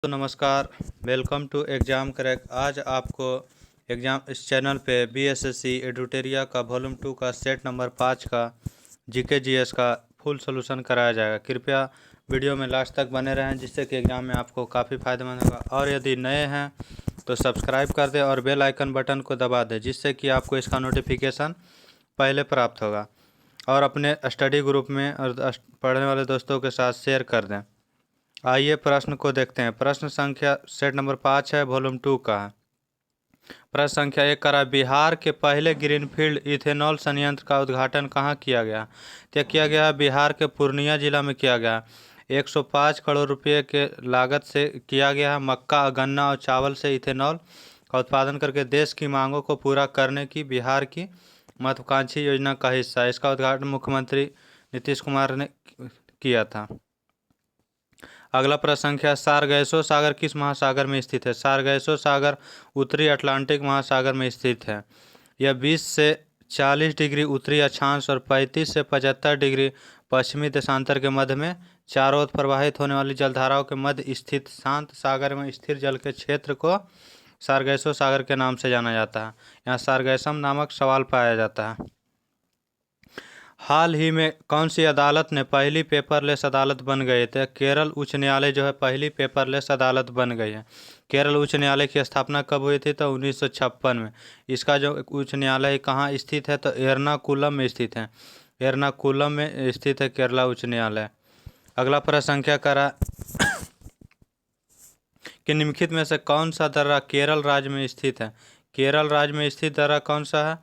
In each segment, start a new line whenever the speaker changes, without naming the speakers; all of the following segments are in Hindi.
तो नमस्कार। Welcome to exam crack. आज आपको एग्ज़ाम इस चैनल पे बीएसएससी एडुटेरिया का वॉल्यूम 2 का सेट नंबर 5 का जीके जीएस का फुल सॉल्यूशन कराया जाएगा। कृपया वीडियो में लास्ट तक बने रहें, जिससे कि एग्ज़ाम में आपको काफ़ी फ़ायदेमंद होगा। और यदि नए हैं तो सब्सक्राइब कर दें और बेल आइकन बटन को दबा दें, जिससे कि आपको इसका नोटिफिकेशन पहले प्राप्त होगा। और अपने स्टडी ग्रुप में और पढ़ने वाले दोस्तों के साथ शेयर कर दें। आइए प्रश्न को देखते हैं। प्रश्न संख्या सेट नंबर 5 है, वॉल्यूम 2 का है। प्रश्न संख्या 1 करा, बिहार के पहले ग्रीनफील्ड इथेनॉल संयंत्र का उद्घाटन कहाँ किया गया? तो किया गया बिहार के पूर्णिया जिला में किया गया। 105 करोड़ रुपये के लागत से किया गया है। मक्का, गन्ना और चावल से इथेनॉल का उत्पादन करके देश की मांगों को पूरा करने की बिहार की महत्वाकांक्षी योजना का हिस्सा है। इसका उद्घाटन मुख्यमंत्री नीतीश कुमार ने किया था। अगला प्रश्न संख्या, सारगैसो सागर किस महासागर में स्थित है? सारगैसो सागर उत्तरी अटलांटिक महासागर में स्थित है। यह 20 से 40 डिग्री उत्तरी अक्षांश और 35 से 75 डिग्री पश्चिमी देशांतर के मध्य में चारों ओर प्रवाहित होने वाली जलधाराओं के मध्य स्थित शांत सागर में स्थिर जल के क्षेत्र को सारगैसो सागर के नाम से जाना जाता है। यहाँ सारगैसम नामक शैवाल पाया जाता है। हाल ही में कौन सी अदालत ने पहली पेपरलेस अदालत बन गई? तो केरल उच्च न्यायालय जो है पहली पेपरलेस अदालत बन गई है। केरल उच्च न्यायालय की स्थापना कब हुई थी? तो 1956 में। इसका जो उच्च न्यायालय कहाँ स्थित है? तो एर्नाकुलम में स्थित है। एर्नाकुलम में स्थित है केरला उच्च न्यायालय। अगला प्रश्न संख्या करा कि निम्नलिखित में से कौन सा दर्रा केरल राज्य में स्थित है? केरल राज्य में स्थित दर्रा कौन सा है?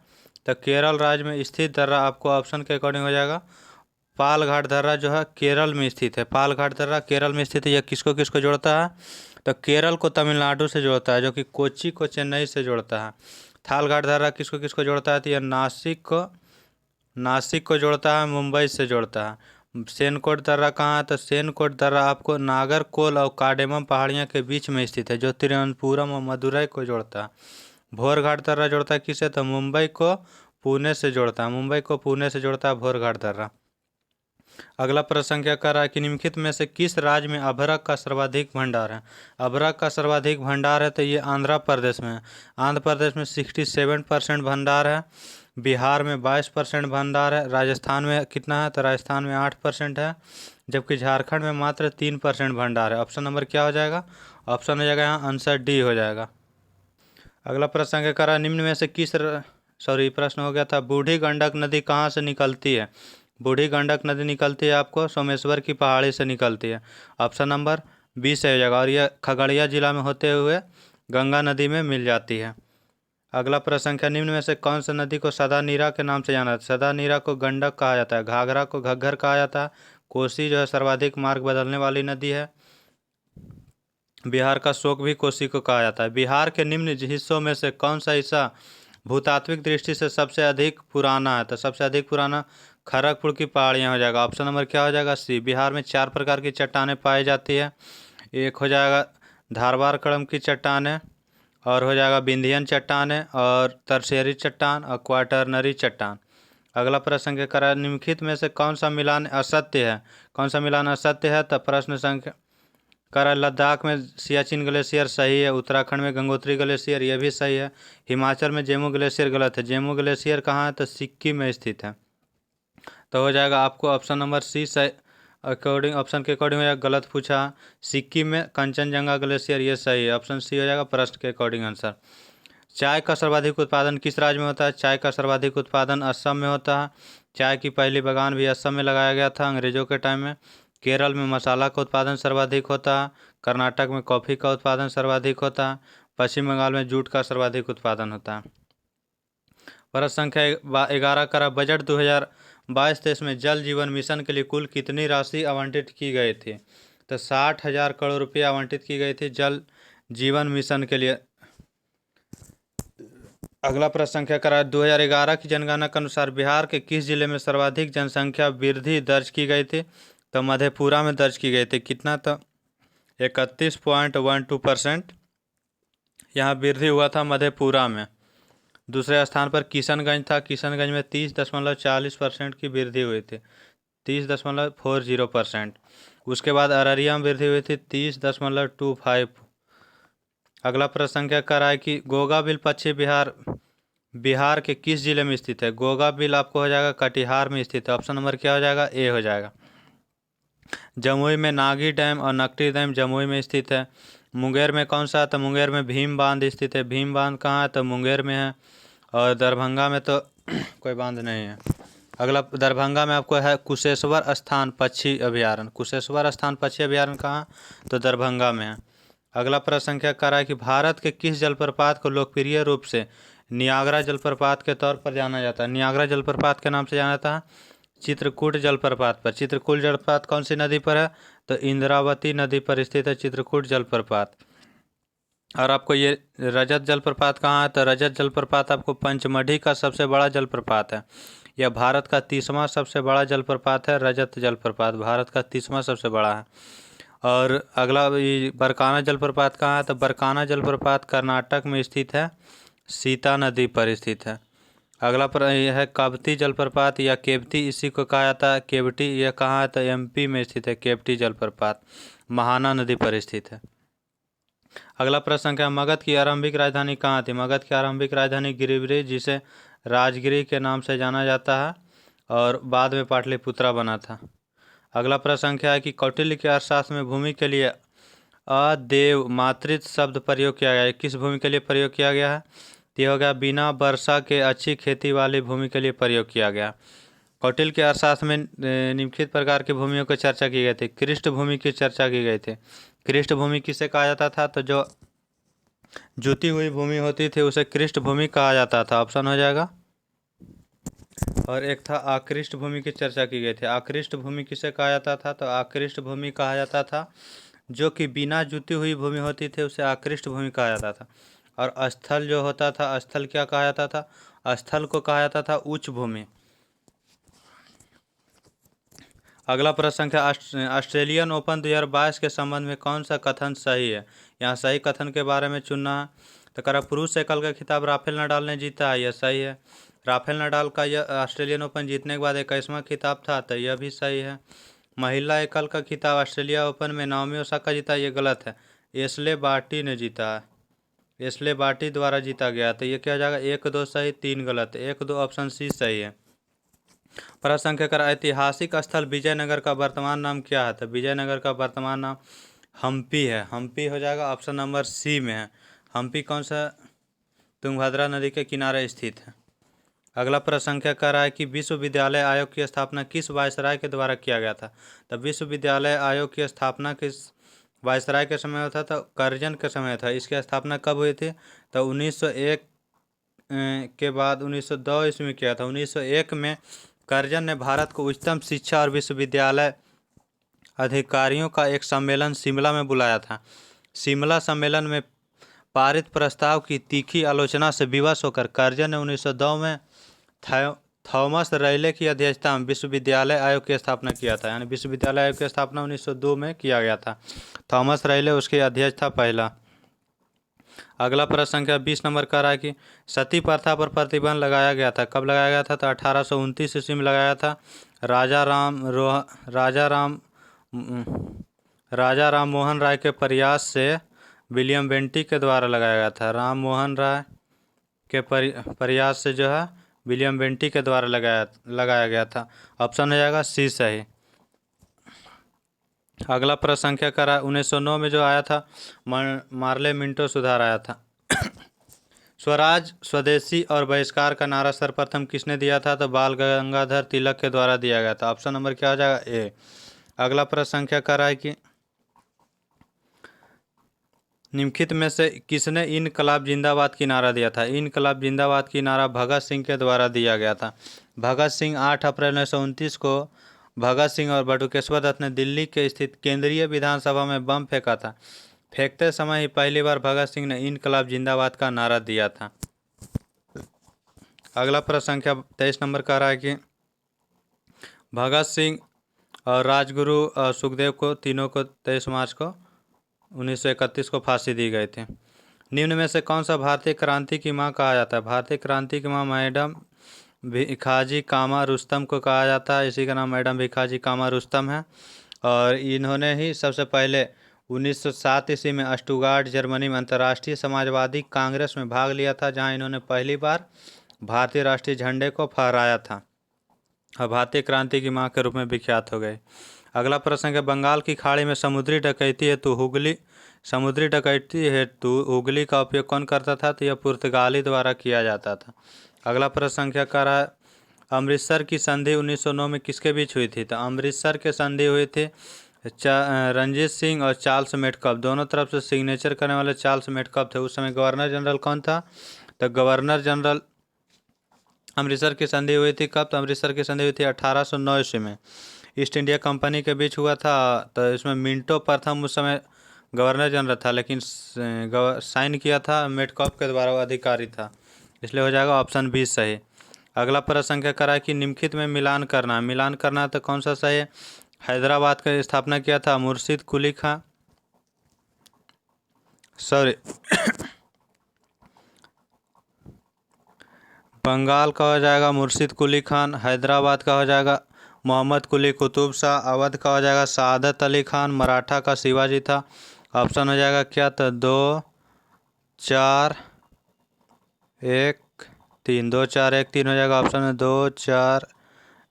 तो केरल राज्य में स्थित दर्रा आपको ऑप्शन के अकॉर्डिंग हो जाएगा पालघाट दर्रा जो है केरल में स्थित है। पालघाट दर्रा केरल में स्थित है। यह किसको किसको जोड़ता है? तो केरल को तमिलनाडु से जोड़ता है, जो कि कोच्चि को चेन्नई से जोड़ता है। थालघाट दर्रा किसको किसको जोड़ता है? तो यह नासिक को जोड़ता है, मुंबई से जोड़ता है। सेनकोट दर्रा कहाँ है? तो सेनकोट दर्रा आपको नागरकोल और कार्डेमम पहाड़ियाँ के बीच में स्थित है, जो तिरुवनंतपुरम और मदुरई को जोड़ता है। भोरघाट दर्रा जोड़ता है किसे? तो मुंबई को पुणे से जोड़ता है। मुंबई को पुणे से जोड़ता है भोरघाट दर्रा। अगला प्रश्न संख्या कर रहा है कि निम्नलिखित में से किस राज्य में अभ्रक का सर्वाधिक भंडार है? अभ्रक का सर्वाधिक भंडार है तो ये आंध्र प्रदेश में है। आंध्र प्रदेश में 67% भंडार है। बिहार में 22% भंडार है। राजस्थान में कितना है? तो राजस्थान में 8% है, जबकि झारखंड में मात्र 3% भंडार है। ऑप्शन नंबर क्या हो जाएगा? ऑप्शन हो जाएगा यहाँ आंसर डी हो जाएगा। अगला प्रश्न संख्या कर रहा है, निम्न में से प्रश्न हो गया था, बूढ़ी गंडक नदी कहाँ से निकलती है? बूढ़ी गंडक नदी निकलती है आपको सोमेश्वर की पहाड़ी से निकलती है। ऑप्शन नंबर बी से हो जाएगा। और यह खगड़िया जिला में होते हुए गंगा नदी में मिल जाती है। अगला प्रश्न संख्या, निम्न में से कौन सा नदी को सदा नीरा के नाम से जाना जाता है? सदा नीरा को गंडक कहा जाता है। घाघरा को घग्घर कहा जाता है। कोसी जो है सर्वाधिक मार्ग बदलने वाली नदी है। बिहार का शोक भी कोसी को कहा जाता है। बिहार के निम्न हिस्सों में से कौन सा हिस्सा भूतात्विक दृष्टि से सबसे अधिक पुराना है? तो सबसे अधिक पुराना खड़गपुर की पहाड़ियाँ हो जाएगा। ऑप्शन नंबर क्या हो जाएगा? सी। बिहार में 4 प्रकार की चट्टानें पाई जाती है। एक हो जाएगा धारवाड़ कड़म की चट्टानें, और हो जाएगा विंध्यन चट्टानें, और तरसेरी चट्टान, और क्वाटरनरी चट्टान। अगला प्रश्न करा, निम्नलिखित में से कौन सा मिलान असत्य है? कौन सा मिलान असत्य है? तो प्रश्न संख्या करा, लद्दाख में सियाचिन ग्लेशियर सही है। उत्तराखंड में गंगोत्री ग्लेशियर ये भी सही है। हिमाचल में जेमू ग्लेशियर गलत है। जेमू ग्लेशियर कहाँ है? तो सिक्किम में स्थित है। तो हो जाएगा आपको ऑप्शन नंबर सी सही अकॉर्डिंग, ऑप्शन के अकॉर्डिंग हो जाएगा। गलत पूछा, सिक्किम में कंचनजंगा ग्लेशियर ये सही है। ऑप्शन सी हो जाएगा प्रश्न के अकॉर्डिंग आंसर। चाय का सर्वाधिक उत्पादन किस राज्य में होता है? चाय का सर्वाधिक उत्पादन असम में होता है। चाय की पहली बागान भी असम में लगाया गया था अंग्रेजों के टाइम में। केरल में मसाला का उत्पादन सर्वाधिक होता है। कर्नाटक में कॉफ़ी का उत्पादन सर्वाधिक होता है। पश्चिम बंगाल में जूट का सर्वाधिक उत्पादन होता है। प्रश्न संख्या 11 करा, बजट 2022-23 में जल जीवन मिशन के लिए कुल कितनी राशि आवंटित की गई थी? तो 60,000 करोड़ रुपये आवंटित की गई थी जल जीवन मिशन के लिए। अगला प्रश्न संख्या करा, 2011 की जनगणना के अनुसार बिहार के किस जिले में सर्वाधिक जनसंख्या वृद्धि दर्ज की गई थी? तो मधेपुरा में दर्ज की गई थी। कितना? तो 31.12% यहाँ वृद्धि हुआ था मधेपुरा में। दूसरे स्थान पर किशनगंज था। किशनगंज में 30.40% की वृद्धि हुई थी। 30.40%। उसके बाद अररिया में वृद्धि हुई थी 30.25। अगला प्रश्न संख्या कर रहा है कि गोगाबिल पश्चिम बिहार के किस जिले में स्थित है। गोगाबिल आपको हो जाएगा कटिहार में स्थित है। ऑप्शन नंबर क्या हो जाएगा, ए हो जाएगा। जमुई में नागी डैम और नकटी डैम जमुई में स्थित है। मुंगेर में कौन सा है, तो मुंगेर में भीम बांध स्थित है। भीम बांध कहाँ है, तो मुंगेर में है। और दरभंगा में तो कोई बांध नहीं है। अगला दरभंगा में आपको है कुशेश्वर स्थान पक्षी अभयारण्य। कुशेश्वर स्थान पक्षी अभयारण्य कहाँ, तो दरभंगा में है। अगला प्रश्न संख्या कर रहा है कि भारत के किस जलप्रपात को लोकप्रिय रूप से नियाग्रा जलप्रपात के तौर पर जाना जाता है। नियाग्रा जलप्रपात के नाम से जाना जाता है चित्रकूट जलप्रपात पर। चित्रकूट जलप्रपात कौन सी नदी पर है, तो इंद्रावती नदी पर स्थित है चित्रकूट जलप्रपात। और आपको ये रजत जलप्रपात कहाँ है, तो रजत जलप्रपात आपको पंचमढ़ी का सबसे बड़ा जलप्रपात है। यह भारत का 30वां सबसे बड़ा जलप्रपात है। रजत जलप्रपात भारत का 30वां सबसे बड़ा है। और अगला बरकाना जलप्रपात कहाँ है, तो बरकाना जलप्रपात कर्नाटक में स्थित है, सीता नदी पर स्थित है। अगला यह है कावती जलप्रपात या केवटी, इसी को कहा जाता है केवटी। यह कहाँ है, तो एमपी में स्थित है केवटी जलप्रपात, महाना नदी पर स्थित है। अगला प्रश्न संख्या मगध की आरंभिक राजधानी कहाँ थी। मगध की आरंभिक राजधानी गिरिब्रिज, जिसे राजगिरी के नाम से जाना जाता है, और बाद में पाटलिपुत्रा बना था। अगला प्रश्न संख्या है कि कौटिल्य के अर्थशास्त्र में भूमि के लिए अदेव मात्रित शब्द प्रयोग किया गया है। किस भूमि के लिए प्रयोग किया गया है, तो हो गया बिना वर्षा के अच्छी खेती वाली भूमि के लिए प्रयोग किया गया। कौटिल्य के अर्थशास्त्र में निम्नलिखित प्रकार की भूमियों की चर्चा की गई थी। कृष्ट भूमि की चर्चा की गई थी। कृष्ट भूमि किसे कहा जाता था, तो जो जुती हुई भूमि होती थी उसे कृष्ट भूमि कहा जाता था। ऑप्शन हो जाएगा। और एक था आकृष्ट भूमि की चर्चा की गई थी। आकृष्ट भूमि किसे कहा जाता था, तो आकृष्ट भूमि कहा जाता था जो कि बिना जुती हुई भूमि होती थी उसे आकृष्ट भूमि कहा जाता था। और स्थल जो होता था, स्थल क्या कहा जाता था, स्थल को कहा जाता था उच्च भूमि। अगला प्रश्न संख्या ऑस्ट्रेलियन ओपन 2022 के संबंध में कौन सा कथन सही है। यहाँ सही कथन के बारे में चुनना है। तो करा पुरुष एकल का खिताब राफेल नडाल ने जीता है, यह सही है। राफेल नडाल का यह ऑस्ट्रेलियन ओपन जीतने के बाद 21वां खिताब था, तो यह भी सही है। महिला एकल का खिताब ऑस्ट्रेलिया ओपन में नाओमी ओसाका जीता, ये गलत है। एशले बार्टी ने जीता है, एशले बार्टी द्वारा जीता गया। तो ये क्या हो जाएगा, 1 2 सही 3 गलत। 1 2 ऑप्शन सी सही है। प्रश्न संख्या कर ऐतिहासिक स्थल विजयनगर का वर्तमान नाम क्या है, तो विजयनगर का वर्तमान नाम हम्पी है। हम्पी हो जाएगा, ऑप्शन नंबर सी में है। हम्पी कौन सा, तुंगभद्रा नदी के किनारे स्थित है। अगला प्रश्न संख्या कर रहा है कि विश्वविद्यालय आयोग की स्थापना किस वायसराय के द्वारा किया गया था। तब विश्वविद्यालय आयोग की स्थापना किस वायसराय के समय हुआ था, तो कर्जन के समय था। इसकी स्थापना कब हुई थी, तो 1901 के बाद 1902 ईस्वी में किया था। 1901 में कर्जन ने भारत को उच्चतम शिक्षा और विश्वविद्यालय अधिकारियों का एक सम्मेलन शिमला में बुलाया था। शिमला सम्मेलन में पारित प्रस्ताव की तीखी आलोचना से विवश होकर कर्जन ने 1902 में थॉमस रैले की अध्यक्षता में विश्वविद्यालय आयोग की स्थापना किया था। यानी विश्वविद्यालय आयोग की स्थापना 1902 में किया गया था। थॉमस रैले उसके अध्यक्ष था पहला। अगला प्रश्न संख्या 20 नंबर का रहा है कि सती प्रथा पर प्रतिबंध लगाया गया था। कब लगाया गया था, तो 1829 ईस्वी में लगाया था। राजा राम मोहन राय के प्रयास से विलियम बेंटिक के द्वारा लगाया गया था। राम मोहन राय के प्रयास से जो है विलियम बेंटिक के द्वारा लगाया गया था। ऑप्शन हो जाएगा सी सही। अगला प्रश्न संख्या का 1909 में जो आया था मार्ले मिंटो सुधार आया था। स्वराज, स्वदेशी और बहिष्कार का नारा सर्वप्रथम किसने दिया था, तो बाल गंगाधर तिलक के द्वारा दिया गया था। ऑप्शन नंबर क्या हो जाएगा, ए। अगला प्रश्न संख्या का है कि निम्नलिखित में से किसने इनकलाब जिंदाबाद की नारा दिया था। इनकलाब जिंदाबाद की नारा भगत सिंह के द्वारा दिया गया था। भगत सिंह 8 अप्रैल 1929 को भगत सिंह और बटुकेश्वर दत्त ने दिल्ली के स्थित केंद्रीय विधानसभा में बम फेंका था। फेंकते समय ही पहली बार भगत सिंह ने इनकलाब जिंदाबाद का नारा दिया था। अगला प्रश्न संख्या 23 नंबर का रहा है कि भगत सिंह और राजगुरु सुखदेव को तीनों को 23 मार्च को 1931 को फांसी दी गई थी। निम्न में से कौन सा भारतीय क्रांति की मां कहा जाता है। भारतीय क्रांति की मां मैडम भिखाजी कामा रुस्तम को कहा जाता है। इसी का नाम मैडम भिखाजी कामा रुस्तम है। और इन्होंने ही सबसे पहले 1907 ईस्वी में स्टुटगार्ट जर्मनी में अंतर्राष्ट्रीय समाजवादी कांग्रेस में भाग लिया था, जहां इन्होंने पहली बार भारतीय राष्ट्रीय झंडे को फहराया था और भारतीय क्रांति की मां के रूप में विख्यात हो गए। अगला प्रश्न है, बंगाल की खाड़ी में समुद्री डकैती हेतु हुगली का उपयोग कौन करता था? तो यह पुर्तगाली द्वारा किया जाता था। अगला प्रश्न संख्या कर रहा है, अमृतसर की संधि 1909 में किसके बीच हुई थी? तो अमृतसर के संधि हुई थी रंजीत सिंह और चार्ल्स मेटकल्फ, दोनों तरफ से सिग्नेचर करने वाले चार्ल्स मेटकल्फ थे। उस समय गवर्नर जनरल कौन था? तो गवर्नर जनरल अमृतसर की संधि हुई थी कब? तो अमृतसर की संधि हुई थी 1809 ईस्वी में, ईस्ट इंडिया कंपनी के बीच हुआ था। तो इसमें मिंटो प्रथम उस समय गवर्नर जनरल था, लेकिन साइन किया था मेटकल्फ के द्वारा, वो अधिकारी था, इसलिए हो जाएगा ऑप्शन बी सही। अगला प्रश्न संख्या करा है कि निम्नलिखित में मिलान करना तो कौन सा सही है? हैदराबाद का स्थापना किया था मुर्शिद कुली खां, बंगाल का हो जाएगा मुर्शिद कुली खान, हैदराबाद का हो जाएगा मोहम्मद कुली कुतुब शाह, अवध का हो जाएगा सादत अली खान, मराठा का शिवाजी था। ऑप्शन हो जाएगा क्या? तो 2 4 1 3, 2 4 1 3 हो जाएगा। ऑप्शन में 2 4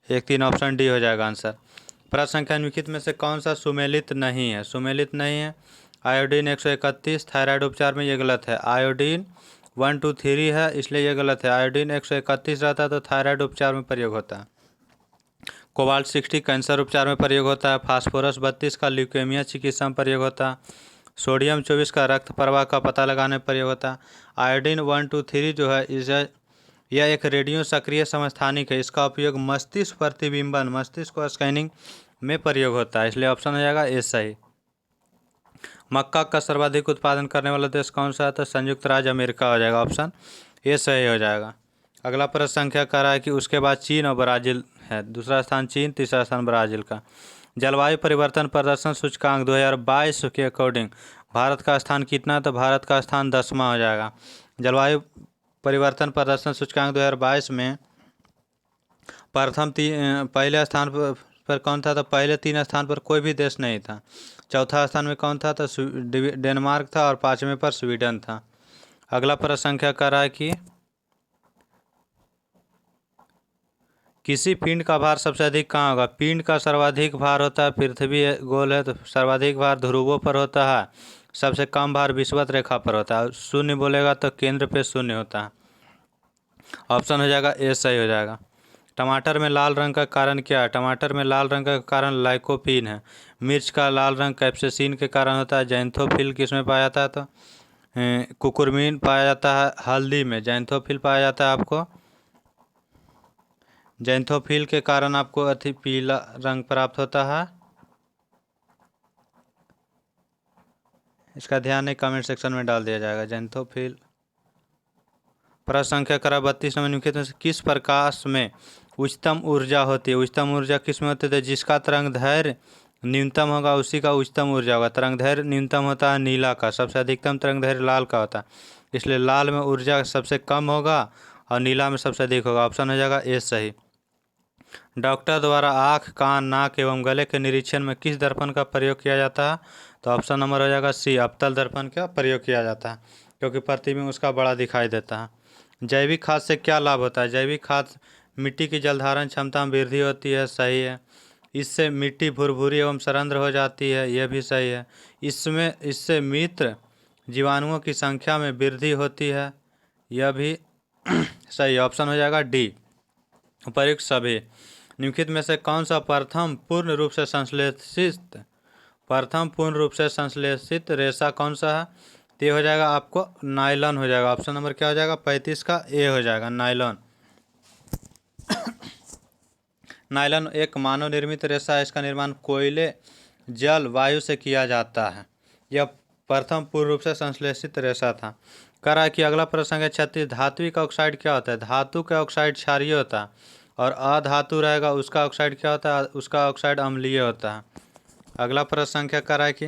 1 3, ऑप्शन डी हो जाएगा आंसर। प्रश्न संख्या निम्नलिखित में से कौन सा सुमेलित नहीं है? सुमेलित नहीं है आयोडीन 131, थायराइड उपचार में ये गलत है। आयोडीन 1 2 3 है, इसलिए ये गलत है। आयोडीन 131 रहता है तो थायराइड उपचार में प्रयोग होता है। कोबाल्ट 60 कैंसर उपचार में प्रयोग होता है। फास्फोरस 32 का ल्यूकेमिया चिकित्सा में प्रयोग होता है। सोडियम 24 का रक्त प्रवाह का पता लगाने में प्रयोग होता है। आयोडीन 1 2 3 जो है यह एक रेडियो सक्रिय समस्थानिक है, इसका उपयोग मस्तिष्क प्रतिबिंबन, मस्तिष्क को स्कैनिंग में प्रयोग होता है, इसलिए ऑप्शन हो जाएगा ए सही। मक्का का सर्वाधिक उत्पादन करने वाला देश कौन सा है? तो संयुक्त राज्य अमेरिका हो जाएगा, ऑप्शन ए सही हो जाएगा। अगला प्रश्न संख्या कर रहा है कि उसके बाद चीन और ब्राज़ील है, दूसरा स्थान चीन, तीसरा स्थान ब्राज़ील का। जलवायु परिवर्तन प्रदर्शन सूचकांक 2022 के अकॉर्डिंग भारत का स्थान कितना? तो भारत का स्थान 10वां हो जाएगा। जलवायु परिवर्तन प्रदर्शन सूचकांक 2022 में पहले स्थान पर कौन था? तो पहले 3 स्थान पर कोई भी देश नहीं था। चौथा स्थान में कौन था? तो डेनमार्क था, और 5वें पर स्वीडन था। अगला प्रश्न संख्या कर रहा है कि किसी पिंड का भार सबसे अधिक कहाँ होगा? पिंड का सर्वाधिक भार होता है, पृथ्वी गोल है तो सर्वाधिक भार ध्रुवों पर होता है, सबसे कम भार विषुवत रेखा पर होता है। शून्य बोलेगा तो केंद्र पे शून्य होता है, ऑप्शन हो जाएगा ए सही हो जाएगा। टमाटर में लाल रंग का कारण क्या है? टमाटर में लाल रंग का कारण लाइकोपीन है। मिर्च का लाल रंग कैप्सेसिन के कारण होता है। जैंथोफिल किस में पाया जाता है? तो कुकुरमीन पाया जाता है। हल्दी में जैंथोफिल पाया जाता है आपको, जैंथोफिल के कारण आपको अति पीला रंग प्राप्त होता है। इसका ध्यान नहीं, कमेंट सेक्शन में डाल दिया जाएगा जैंथोफिल। प्रश्न संख्या करा 32 नंबर, निम्नलिखित में से किस प्रकाश में उच्चतम ऊर्जा होती है? उच्चतम ऊर्जा किस में होती है? जिसका तरंग दैर्घ्य न्यूनतम होगा उसी का उच्चतम ऊर्जा होगा। तरंग दैर्घ्य न्यूनतम होता है नीला का, सबसे अधिकतम तरंग दैर्घ्य लाल का होता है, इसलिए लाल में ऊर्जा सबसे कम होगा और नीला में सबसे अधिक होगा। ऑप्शन हो जाएगा ए सही। डॉक्टर द्वारा आँख, कान, नाक एवं गले के निरीक्षण में किस दर्पण का प्रयोग किया जाता है? तो ऑप्शन नंबर हो जाएगा सी, अवतल दर्पण का प्रयोग किया जाता है, क्योंकि प्रतिबिंब उसका बड़ा दिखाई देता है। जैविक खाद से क्या लाभ होता है? जैविक खाद मिट्टी की जलधारण क्षमता में वृद्धि होती है, सही है। इससे मिट्टी भुरभुरी एवं सरंध्र हो जाती है, यह भी सही है। इससे मित्र जीवाणुओं की संख्या में वृद्धि होती है, यह भी सही। ऑप्शन हो जाएगा डी, उपर्युक्त सभी। निम्नलिखित में से कौन सा प्रथम पूर्ण रूप से संश्लेषित रेशा कौन सा है? तो ये हो जाएगा आपको नायलॉन हो जाएगा। ऑप्शन नंबर क्या हो जाएगा? 35 का ए हो जाएगा, नायलॉन। नायलॉन एक मानव निर्मित रेशा है, इसका निर्माण कोयले, जल, वायु से किया जाता है। यह प्रथम पूर्ण रूप से संश्लेषित रेशा था। करा कि अगला प्रश्न है 36, धात्विक ऑक्साइड क्या होता है? धातु का ऑक्साइड क्षारीय होता है, और अधातु रहेगा उसका ऑक्साइड क्या होता है? उसका ऑक्साइड अम्लीय होता है। अगला प्रश्न संख्या करा है कि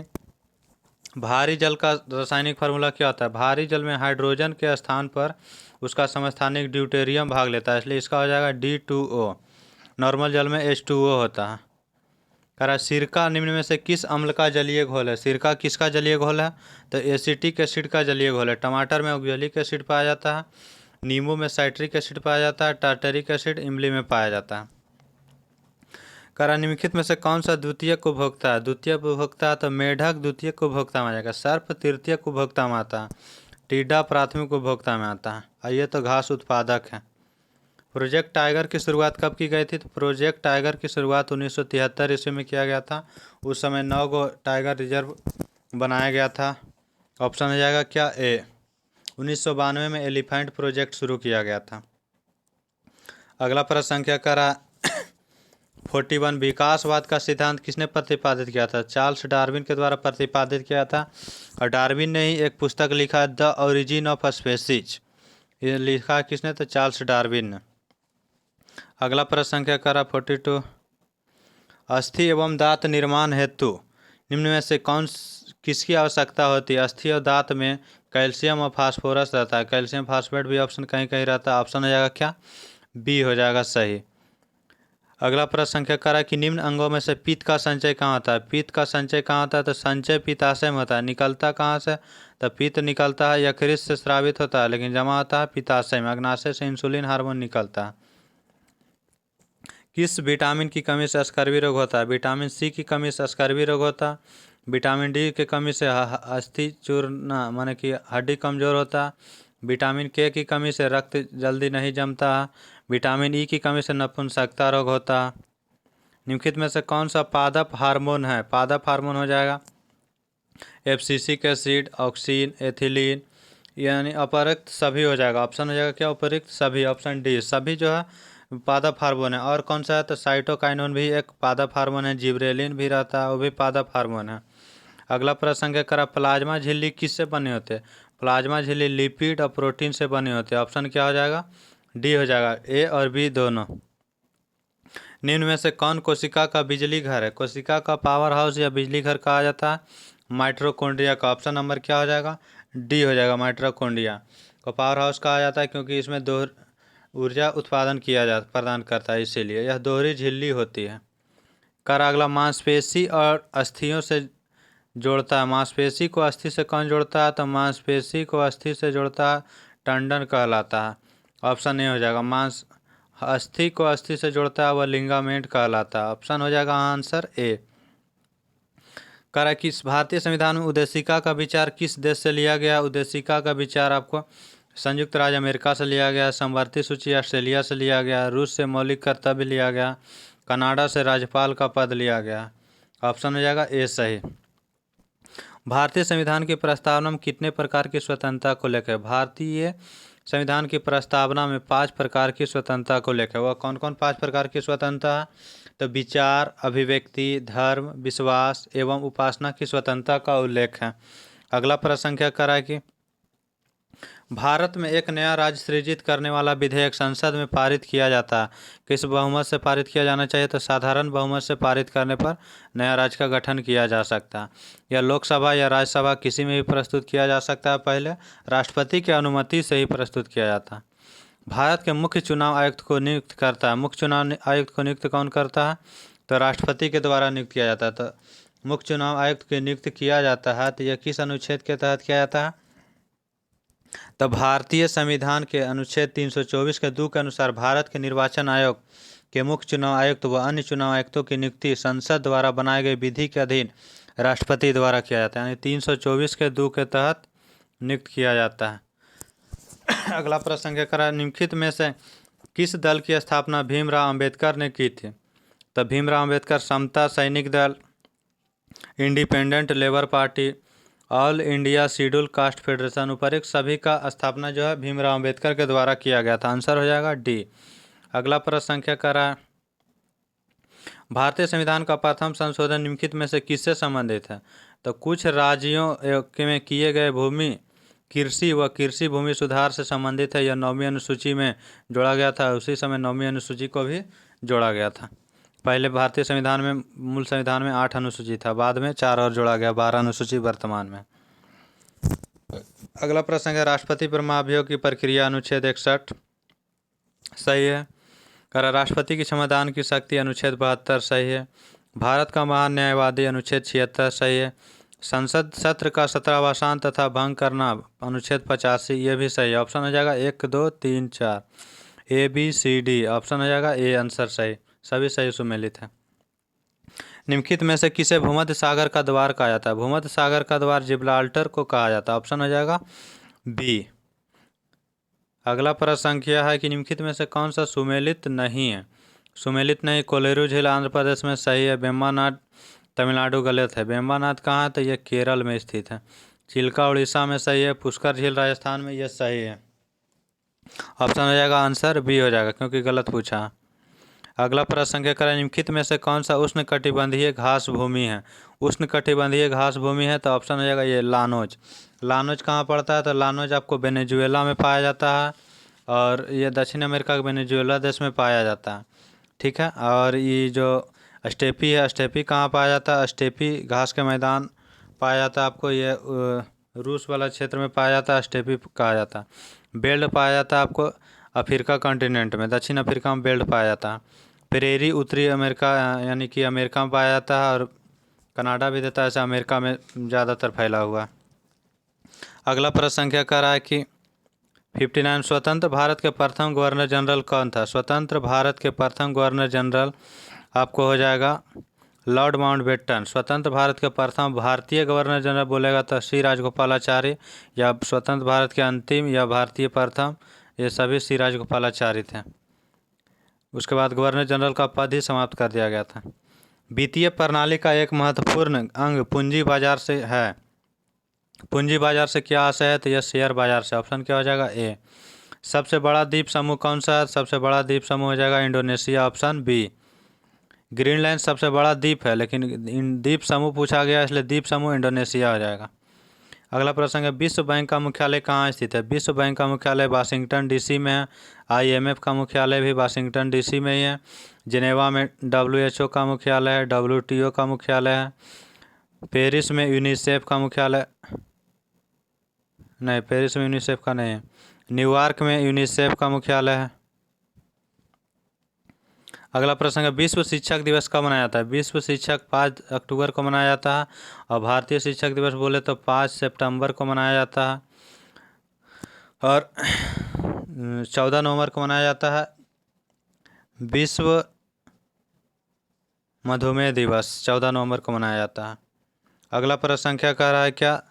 भारी जल का रासायनिक फार्मूला क्या होता है? भारी जल में हाइड्रोजन के स्थान पर उसका समस्थानिक ड्यूटेरियम भाग लेता है, इसलिए इसका हो जाएगा D2O। नॉर्मल जल में H2O होता है। करा सिरका निम्न में से किस अम्ल का जलीय घोल है? सिरका किसका जलीय घोल है? तो एसिटिक एसिड का जलीय घोल है। टमाटर में ऑक्जेलिक एसिड पाया जाता है, नींबू में साइट्रिक एसिड पाया जाता है, टार्टरिक एसिड इमली में पाया जाता है। करा निम्नलिखित में से कौन सा द्वितीयक उपभोक्ता है? द्वितीयक उपभोक्ता तो मेढक द्वितीयक उपभोक्ता में आ जाएगा, सर्प तृतीयक उपभोक्ता में आता है, टिड्डा प्राथमिक उपभोक्ता में आता है, और ये तो घास उत्पादक है। प्रोजेक्ट टाइगर की शुरुआत कब की गई थी? तो प्रोजेक्ट टाइगर की शुरुआत 1973 ईस्वी में किया गया था। उस समय 9 गो टाइगर रिजर्व बनाया गया था। ऑप्शन हो जाएगा क्या? ए। 1992 में एलिफेंट प्रोजेक्ट शुरू किया गया था। अगला प्रश्न संख्या करा 41 विकासवाद का सिद्धांत किसने प्रतिपादित किया था? चार्ल्स डार्विन के द्वारा प्रतिपादित किया था, और डार्विन ने ही एक पुस्तक लिखा द ओरिजिन ऑफ स्पेसीज। ये लिखा किसने? तो चार्ल्स डार्विन ने। अगला प्रश्न संख्या करा 42 अस्थि एवं दांत निर्माण हेतु निम्न में से किसकी आवश्यकता होती है? अस्थि और दांत में कैल्शियम और फास्फोरस रहता है। कैल्शियम फास्फेट भी ऑप्शन कहीं कहीं रहता है। ऑप्शन हो जाएगा क्या? बी हो जाएगा सही। अगला प्रश्न संख्या करा कि निम्न अंगों में से पित्त का संचय कहाँ होता है? पित्त का संचय कहाँ होता है? तो संचय पित्ताशय में होता है। निकलता कहाँ से? तो पित्त निकलता है यकृत से स्रावित होता है, लेकिन जमा होता है पित्ताशय में। अग्नाशय से इंसुलिन हार्मोन निकलता है। किस विटामिन की कमी से स्कर्वी रोग होता है? विटामिन सी की कमी से स्कर्वी रोग होता है। विटामिन डी की कमी से अस्थि चूर्ण माने कि हड्डी कमजोर होता है। विटामिन के की कमी से रक्त जल्दी नहीं जमता है। विटामिन ई की कमी से नपुंसकता रोग होता है। निम्नलिखित में से कौन सा पादप हार्मोन है? पादप हार्मोन हो जाएगा एब्सिसिक एसिड, ऑक्सीन, एथिलीन, यानी अपरिक्त सभी हो जाएगा। ऑप्शन हो जाएगा क्या? उपरिक्त सभी। ऑप्शन डी सभी जो है पादप हार्मोन है। और कौन सा है? तो साइटोकाइनोन भी एक पादप हार्मोन है। जिब्रेलिन भी रहता है, वो भी पादप हार्मोन है। अगला प्रश्न है करा प्लाज्मा झिल्ली किससे बने होते हैं? प्लाज्मा झिल्ली लिपिड और प्रोटीन से बने होते हैं। ऑप्शन क्या हो जाएगा? डी हो जाएगा, ए और बी दोनों। निम्न में से कौन कोशिका का बिजली घर है? कोशिका का पावर हाउस या बिजली घर कहा जाता है माइटोकॉन्ड्रिया का। ऑप्शन नंबर क्या हो जाएगा? डी हो जाएगा, माइटोकॉन्ड्रिया को पावर हाउस कहा जाता है, क्योंकि इसमें ऊर्जा उत्पादन प्रदान करता है, इसीलिए यह दोहरी झिल्ली होती है। कर अगला मांसपेशी और अस्थियों से जोड़ता है। मांसपेशी को अस्थि से कौन जोड़ता है? तो मांसपेशी को अस्थि से जोड़ता है टंडन कहलाता है। ऑप्शन ए हो जाएगा। अस्थि को अस्थि से जोड़ता है वह लिगामेंट कहलाता है। ऑप्शन हो जाएगा आंसर ए। करा किस भारतीय संविधान में उद्देशिका का विचार किस देश से लिया गया? उद्देशिका का विचार आपको संयुक्त राज्य अमेरिका से लिया गया, समवर्ती सूची ऑस्ट्रेलिया से लिया गया, रूस से मौलिक कर्तव्य लिया गया, कनाडा से राज्यपाल का पद लिया गया। ऑप्शन हो जाएगा ए सही। भारतीय संविधान की प्रस्तावना में कितने प्रकार की स्वतंत्रता को लेकर? भारतीय संविधान की प्रस्तावना में 5 प्रकार की स्वतंत्रता को लेकर। वह कौन कौन 5 प्रकार की स्वतंत्रता? तो विचार, अभिव्यक्ति, धर्म, विश्वास एवं उपासना की स्वतंत्रता का उल्लेख है। अगला प्रश्न क्या करा कि भारत में एक नया राज्य सृजित करने वाला विधेयक संसद में पारित किया जाता है, किस बहुमत से पारित किया जाना चाहिए? तो साधारण बहुमत से पारित करने पर नया राज्य का गठन किया जा सकता है। यह लोकसभा या राज्यसभा किसी में भी प्रस्तुत किया जा सकता है। पहले राष्ट्रपति की अनुमति से ही प्रस्तुत किया जाता है। भारत के मुख्य चुनाव आयुक्त को नियुक्त करता है। मुख्य चुनाव आयुक्त को नियुक्त कौन करता है? तो राष्ट्रपति के द्वारा नियुक्त किया जाता है। तो मुख्य चुनाव आयुक्त को नियुक्त किया जाता है, तो यह किस अनुच्छेद के तहत किया जाता है? तो भारतीय संविधान के अनुच्छेद 324 के 2 के अनुसार भारत के निर्वाचन आयोग के मुख्य चुनाव आयुक्त व अन्य चुनाव आयुक्तों की नियुक्ति संसद द्वारा बनाए गए विधि के अधीन राष्ट्रपति द्वारा किया जाता है, यानी 324 के 2 के तहत नियुक्त किया जाता है। अगला प्रश्न क्या करा निम्नलिखित में से किस दल की स्थापना भीमराव अंबेडकर ने की थी? तो भीमराव अंबेडकर समता सैनिक दल, independent labour party, all India schedule caste federation, उपरोक्त सभी का स्थापना जो है भीमराव अंबेडकर के द्वारा किया गया था। आंसर हो जाएगा डी। अगला प्रश्न संख्या करा भारतीय संविधान का प्रथम संशोधन निम्नलिखित में से किससे संबंधित है? तो कुछ राज्यों में किए गए भूमि कृषि व कृषि भूमि सुधार से संबंधित है। यह 9वीं अनुसूची में जोड़ा गया था। उसी समय 9वीं अनुसूची को भी जोड़ा गया था। पहले भारतीय संविधान में मूल संविधान में 8 अनुसूची था, बाद में 4 और जोड़ा गया, 12 अनुसूची वर्तमान में। अगला प्रश्न है राष्ट्रपति पर महाभियोग की प्रक्रिया अनुच्छेद 61 सही है। करा राष्ट्रपति की क्षमादान की शक्ति अनुच्छेद 72 सही है। भारत का महान न्यायवादी अनुच्छेद 76 सही है। संसद सत्र का 17वां तथा भंग करना अनुच्छेद 85 ये भी सही है। ऑप्शन हो जाएगा 1 2 3 4 ABCD। ऑप्शन हो जाएगा ए आंसर सही, सभी सही सुमेलित है। निम्नलिखित में से किसे भूमध्य सागर का द्वार कहा जाता है? भूमध्य सागर का द्वार जिब्राल्टर को कहा जाता है। ऑप्शन हो जाएगा बी। अगला प्रश्न संख्या है कि निम्नलिखित में से कौन सा सुमेलित नहीं है? सुमेलित नहीं, कोलेरू झील आंध्र प्रदेश में सही है। वेम्बनाड तमिलनाडु गलत है। वेम्बनाड कहाँ है? तो ये केरल में स्थित है। चिल्का उड़ीसा में सही है। पुष्कर झील राजस्थान में, ये सही है। ऑप्शन हो जाएगा आंसर बी हो जाएगा, क्योंकि गलत पूछा। अगला प्रश्न संख्या करें, निम्नलिखित में से कौन सा उष्ण कटिबंधीय घास भूमि है? उष्ण कटिबंधीय घास भूमि है तो ऑप्शन हो जाएगा ये लानोज। लानोज कहाँ पड़ता है? तो लानोज आपको वेनेजुएला में पाया जाता है और ये दक्षिण अमेरिका के वेनेजुएला देश में पाया जाता है। ठीक है। और ये जो स्टेपी है, स्टेपी कहाँ पाया जाता है? स्टेपी घास के मैदान पाया जाता है आपको, ये रूस वाला क्षेत्र में पाया जाता है, स्टेपी कहा जाता है। बेल्ट पाया जाता है आपको अफ्रीका कॉन्टिनेंट में, दक्षिण अफ्रीका में बेल्ट पाया जाता है। प्रेरी उत्तरी अमेरिका यानी कि अमेरिका में पाया जाता है और कनाडा भी देता है, ऐसा अमेरिका में ज़्यादातर फैला हुआ। अगला प्रश्न संख्या कह रहा है कि 59 स्वतंत्र भारत के प्रथम गवर्नर जनरल कौन था? स्वतंत्र भारत के प्रथम गवर्नर जनरल आपको हो जाएगा लॉर्ड माउंटबेटन। स्वतंत्र भारत के प्रथम भारतीय गवर्नर जनरल बोलेगा तो श्री राजगोपालाचारी, या स्वतंत्र भारत के अंतिम या भारतीय प्रथम, ये सभी श्री राजगोपालाचारी थे। उसके बाद गवर्नर जनरल का पद ही समाप्त कर दिया गया था। वित्तीय प्रणाली का एक महत्वपूर्ण अंग पूंजी बाजार से है। पूंजी बाजार से क्या आशय है? तो यह शेयर बाजार से। ऑप्शन क्या हो जाएगा ए। सबसे बड़ा द्वीप समूह कौन सा है? सबसे बड़ा द्वीप समूह हो जाएगा इंडोनेशिया। Option B. ग्रीनलैंड सबसे बड़ा द्वीप है, लेकिन द्वीप समूह पूछा गया इसलिए द्वीप समूह इंडोनेशिया हो जाएगा। अगला प्रश्न है, विश्व बैंक का मुख्यालय कहाँ स्थित है? विश्व बैंक का मुख्यालय वाशिंगटन डीसी में है। IMF का मुख्यालय भी वाशिंगटन डीसी में ही है। जिनेवा में WHO का मुख्यालय है। WTO का मुख्यालय है। पेरिस में यूनिसेफ का मुख्यालय नहीं, पेरिस में यूनिसेफ का नहीं है। न्यूयॉर्क में यूनिसेफ का मुख्यालय है। अगला प्रश्न है, विश्व शिक्षक दिवस कब मनाया जाता है? विश्व शिक्षक 5 अक्टूबर को मनाया जाता है और भारतीय शिक्षक दिवस बोले तो 5 सितंबर को मनाया जाता है और 14 नवंबर को मनाया जाता है। विश्व मधुमेह दिवस 14 नवंबर को मनाया जाता है। अगला प्रश्न संख्या कह रहा है क्या?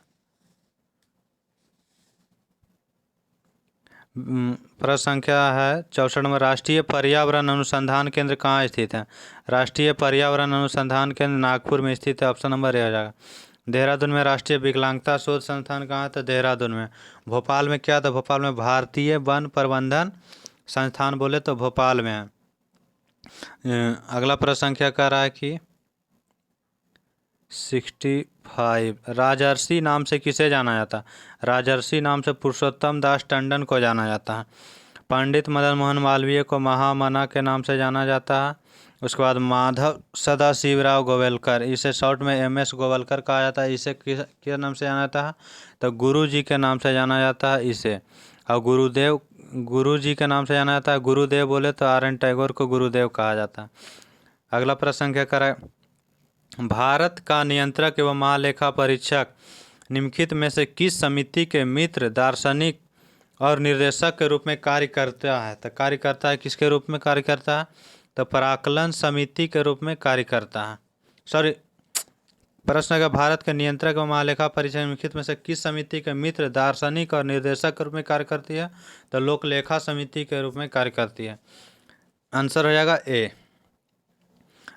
प्रश्न संख्या है 64 में, राष्ट्रीय पर्यावरण अनुसंधान केंद्र कहाँ स्थित है? राष्ट्रीय पर्यावरण अनुसंधान केंद्र नागपुर में स्थित है। ऑप्शन नंबर ए हो जाएगा। देहरादून में राष्ट्रीय विकलांगता शोध संस्थान कहाँ है? तो देहरादून में। भोपाल में क्या था? भोपाल में भारतीय वन प्रबंधन संस्थान बोले तो भोपाल में है। अगला प्रश्न संख्या कह रहा है कि 65, राजर्षि नाम से किसे जाना जाता? राजर्षि नाम से पुरुषोत्तम दास टंडन को जाना जाता है। पंडित मदन मोहन मालवीय को महामना के नाम से जाना जाता है। उसके बाद माधव सदाशिवराव गोवलकर, इसे शॉर्ट में MS गोवलकर कहा जाता है। इसे किस नाम से जाना जाता है? तो गुरु जी के नाम से जाना जाता है इसे। और गुरु जी के नाम से जाना जाता है। गुरुदेव बोले तो RN टैगोर को गुरुदेव कहा जाता है। अगला प्रश्न संख्या करें, भारत का नियंत्रक एवं महालेखा परीक्षक निम्नलिखित में से किस समिति के मित्र, दार्शनिक और निर्देशक के रूप में कार्य करता है? तो कार्य करता है किसके रूप में कार्य करता है? तो प्राक्कलन समिति के रूप में कार्य करता है। सॉरी, प्रश्न है भारत के नियंत्रक एवं महालेखा परीक्षक निम्नलिखित में से किस समिति के मित्र, दार्शनिक और निर्देशक के रूप में कार्य करती है? तो लोकलेखा समिति के रूप में कार्य करती है। आंसर हो जाएगा ए।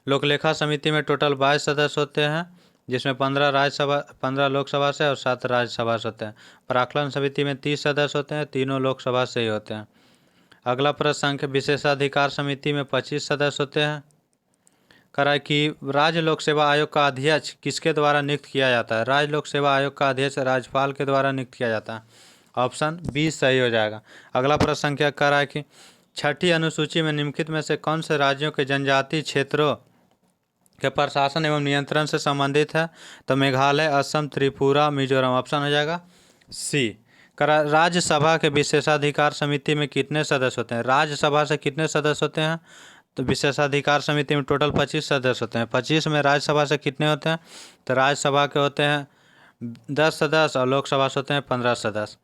लोकलेखा समिति में टोटल 22 सदस्य होते हैं, जिसमें 15 लोकसभा से और 7 राज्यसभा से होते हैं। प्राक्कलन समिति में 30 सदस्य होते हैं, तीनों लोकसभा से ही होते हैं। अगला प्रश्न संख्या, विशेषाधिकार समिति में 25 सदस्य होते हैं। करा कि राज्य लोक सेवा आयोग का अध्यक्ष किसके द्वारा नियुक्त किया जाता है? राज्य लोक सेवा आयोग का अध्यक्ष राज्यपाल के द्वारा नियुक्त किया जाता है। ऑप्शन बी सही हो जाएगा। अगला प्रश्न संख्या कह रहा है कि 6ठी अनुसूची में निम्नलिखित में से कौन से राज्यों के जनजातीय क्षेत्रों के प्रशासन एवं नियंत्रण से संबंधित है? तो मेघालय, असम, त्रिपुरा, मिजोरम। ऑप्शन हो जाएगा सी। राज्यसभा के विशेषाधिकार समिति में कितने सदस्य होते हैं? राज्यसभा से कितने सदस्य होते हैं? तो विशेषाधिकार समिति में टोटल 25 सदस्य होते हैं। 25 में राज्यसभा से कितने होते हैं? तो राज्यसभा के होते हैं 10 सदस्य और लोकसभा से होते हैं 15 सदस्य।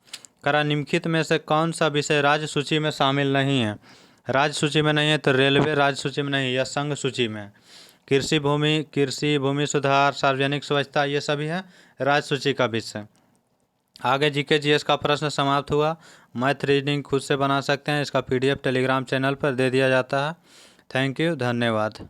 करा निम्नलिखित में से कौन सा विषय राज्य सूची में शामिल नहीं है? राज्य सूची में नहीं है तो रेलवे राज्य सूची में नहीं है या संघ सूची में है। कृषि भूमि सुधार, सार्वजनिक स्वच्छता, ये सभी है राज्य सूची का विषय। आगे जीके जीएस का प्रश्न समाप्त हुआ। मैथ रीडिंग खुद से बना सकते हैं, इसका PDF टेलीग्राम चैनल पर दे दिया जाता है। थैंक यू, धन्यवाद।